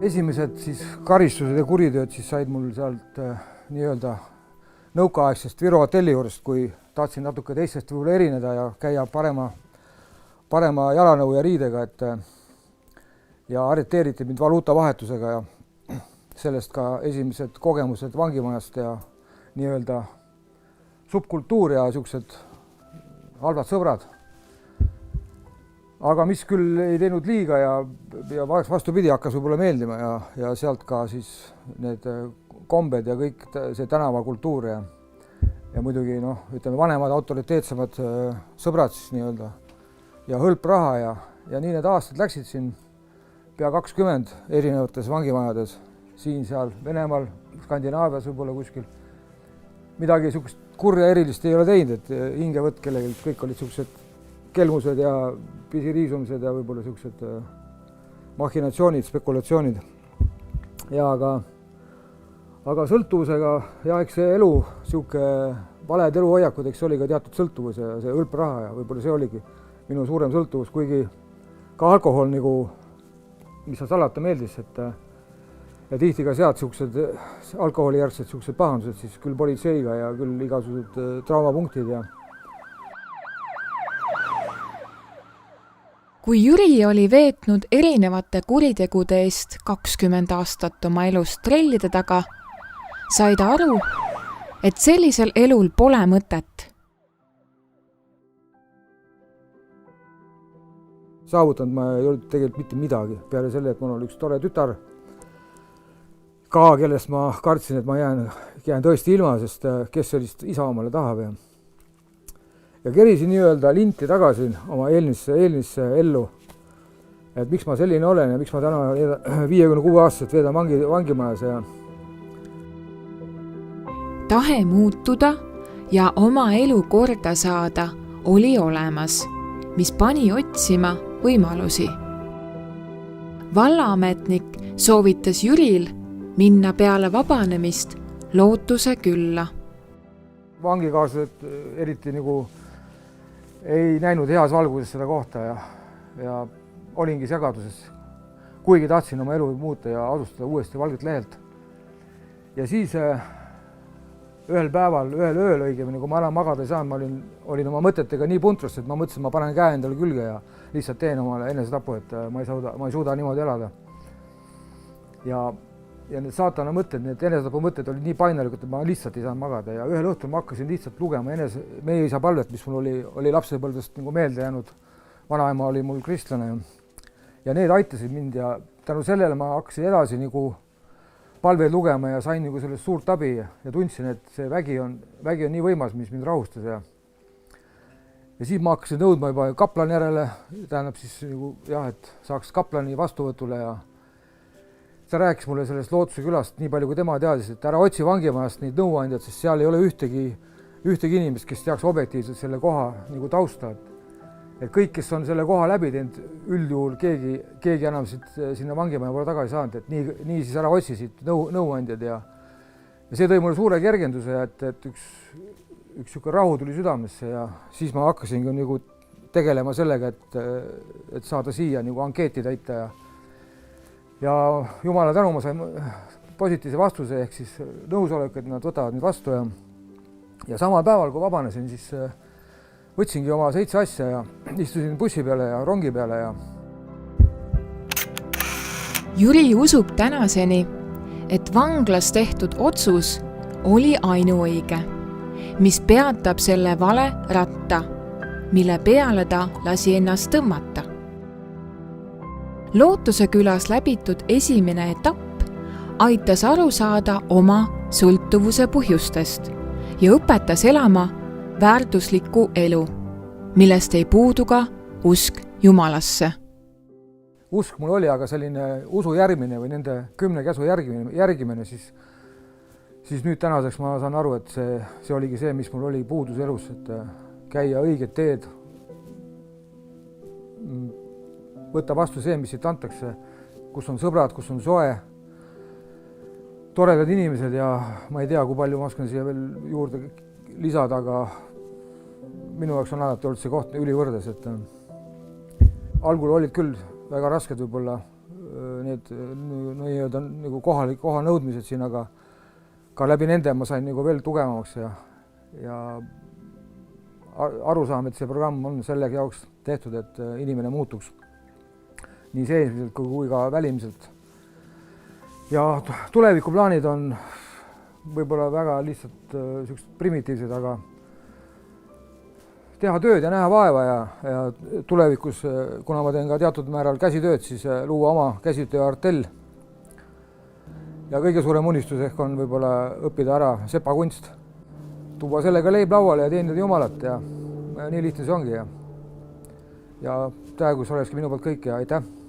esimesed siis karistused ja kuritööd siis said mul sealt nii-öelda nõukaaegsest Viru hotelli juurest, kui tahtsin natuke teistest võib-olla erineda ja käia parema jalanõu ja riidega, ja arreteeriti mind valuutavahetusega ja sellest ka esimesed kogemused vangimajast ja nii-öelda subkultuur ja niisugused halvad sõbrad. Aga mis küll ei teinud liiga ja vastupidi hakkas võib-olla meeldima ja sealt ka siis need kombed ja kõik see tänavakultuur ja muidugi ütleme vanemad autoriteetsemad sõbrad siis nii-öelda ja hõlp raha ja nii need aastad läksid siin pea 20 erinevates vangimajades, siin, seal, Venemaal, Skandinaavias võib-olla kuskil. Midagi niisugust kurja erilist ei ole teinud, et hingevõtt kellegi, kõik olid niisugused kelmused ja pisiriisumised ja võib-olla niisugused machinatsioonid, spekulatsioonid. Ja aga sõltuvusega ja eks see elu, niisugune valed eluhoiakud, eks oli ka teatud sõltuvus ja see hõlp raha ja võib-olla see oligi minu suurem sõltuvus, kuigi ka alkohol, nagu, mis sa salata meeldis, ja tihti ka sealt niisugused alkoholijärgsed niisugused pahandused, siis küll politseiga ja küll igasugused traumapunktid ja Kui Jüri oli veetnud erinevate kuritegude eest 20 aastat oma elust trellide taga, sai ta aru, et sellisel elul pole mõtet. Saavutanud ma ei olnud tegelikult mitte midagi, peale selle, et mul oli üks tore tütar, ka kellest ma kartsin, et ma jään tõesti ilma, sest kes sellist isa omale tahab. Ja kerisin nii-öelda linti tagasi oma eelmisse ellu, et miks ma selline olen ja miks ma täna 56 aastaselt veedan vangimajas. Tahe muutuda ja oma elu korda saada oli olemas, mis pani otsima võimalusi. Vallaametnik soovitas Jüril minna peale vabanemist Lootuse külla. Vangikaaslased eriti ei näinud heas valguses seda kohta ja olingi segaduses, kuigi tahtsin oma elu muuta ja alustada uuesti valget lehelt. Ja siis ühel päeval, ühel ööl õigemini, kui ma enam magada ei saanud, ma olin oma mõtetega nii puntrust, et ma mõtlesin, ma panen käe endale külge ja lihtsalt teen omale enesetapu, et ma ei suuda niimoodi elada. Ja need saatana mõtted, need enesetapu mõtted olid nii painalikud, et ma lihtsalt ei saanud magada ja ühel õhtul ma hakkasin lihtsalt lugema meie isa palvet, mis mul oli lapsepõlvest meelde jäänud. Vanaema oli mul kristlane ja need aitasid mind ja tänu sellele ma hakkasin edasi palveid lugema ja sain sellest suurt abi ja tundsin, et see vägi on nii võimas, mis mind rahustas ja siis ma hakkasin nõudma juba kaplani järele, tähendab siis et saaks kaplani vastuvõtule ja ta rääkis mulle sellest Lootuse külast nii palju, kui tema teadis, et ära otsi vangimajast neid nõuandjad, sest seal ei ole ühtegi inimest, kes teaks objektiivselt selle koha tausta. Et kõik, kes on selle koha läbi teinud, üldjuhul keegi enam sinna vangimaja pole tagasi saanud, et nii siis ära otsisid nõuandjad ja see tõi mulle suure kergenduse, et üks rahu tuli südamesse ja siis ma hakkasin tegelema sellega, et saada siia ankeeti täita ja Jumala tänu ma sain positiivse vastuse ehk siis nõusolek, et nad võtavad mind vastu ja samal päeval, kui vabanesin, siis võtsingi oma 7 asja ja istusin bussi peale ja rongi peale ja Jüri usub tänaseni, et vanglas tehtud otsus oli ainuõige, mis peatab selle vale ratta, mille peale ta lasi ennast tõmmata. Lootuse külas läbitud esimene etapp aitas aru saada oma sõltuvuse põhjustest ja õpetas elama väärtuslikku elu, millest ei puudu ka usk Jumalasse. Usk mul oli, aga selline usu järgmine või nende 10 käsu järgimine, siis nüüd tänaseks ma saan aru, et see oligi see, mis mul oli puudus elus, et käia õiget teed, võtta vastu see, mis siit antakse, kus on sõbrad, kus on soe, toredad inimesed ja ma ei tea, kui palju ma oskan siia veel juurde lisada, aga minu jaoks on alati olnud see koht ülivõrdes, et algul olid küll väga rasked võib-olla need nii-öelda nagu koha nõudmised siin, aga ka läbi nende ma sain nagu veel tugevamaks ja aru saama, et see programm on selle jaoks tehtud, et inimene muutuks nii seesmiselt kui ka välimiselt. Ja tulevikuplaanid on võib-olla väga lihtsalt sellised primitiivsed, aga teha tööd ja näha vaeva ja tulevikus, kuna ma teen ka teatud määral käsitööd, siis luua oma käsitööartell. Ja kõige suurem unistus ehk on võib-olla õppida ära sepakunst, tuua sellega leib lauale ja teenida Jumalat ja nii lihtne see ongi. Ja praegu olekski minu poolt kõik ja aitäh!